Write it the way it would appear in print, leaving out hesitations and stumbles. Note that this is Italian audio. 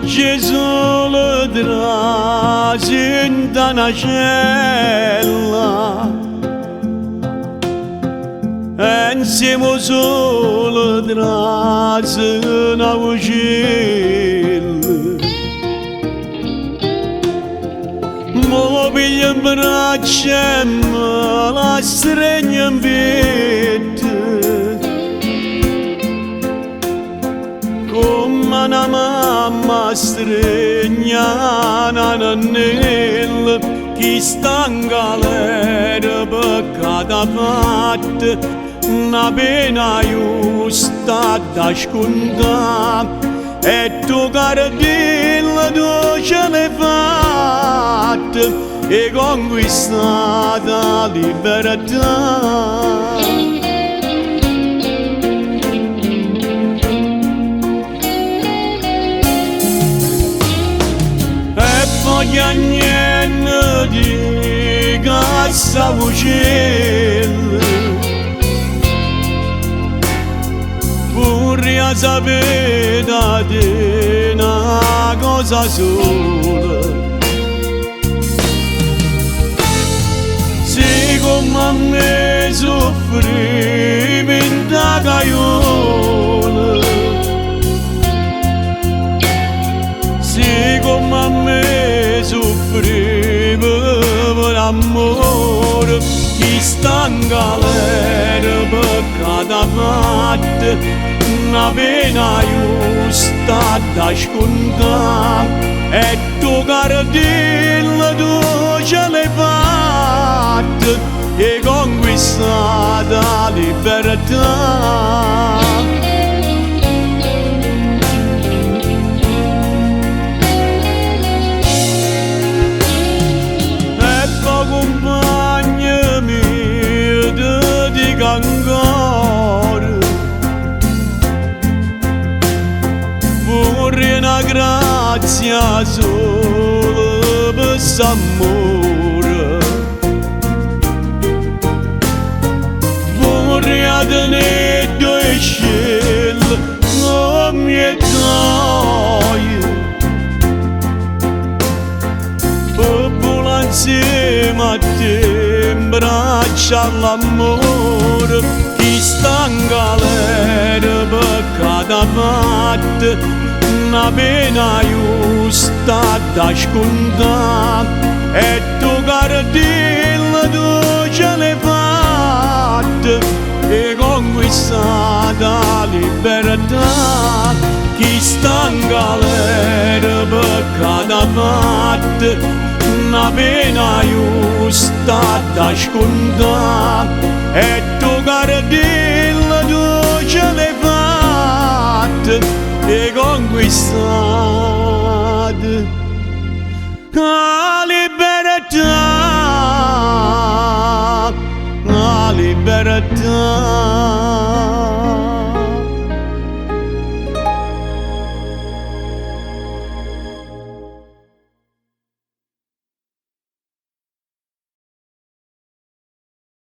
Gesù trasi da una cella e insieme solo trasi una uccella. Mo piglia in braccia e me la stringe in vita come una mamma stringe una nannella che sta in galera per cada parte una pena giusta da scontare e tu cardilla tu ce l'hai fatta e conquistata libertà. Voglio niente di cassa uccella pure a sapere da te una cosa sola. Siccome a me soffrivi in da caiola, siccome a me soffrivo per amore chi sta in galera per cada parte una pena giusta da scontare e tu cardilla tu ce l'hai fatta e conquistata libertà. Ancora vorrei una grazia solo per s'amore, vorrei tenere due scelle come taglie per volare insieme a te in braccia all'amore chi sta in galera per cada parte una pena giusta da scontare e tu cardilla tu ce l'hai fatta e conquistata libertà. Chi sta in galera per cada parte una pena giusta da scontare e tu cardilla tu ce l'hai fatta e conquistata.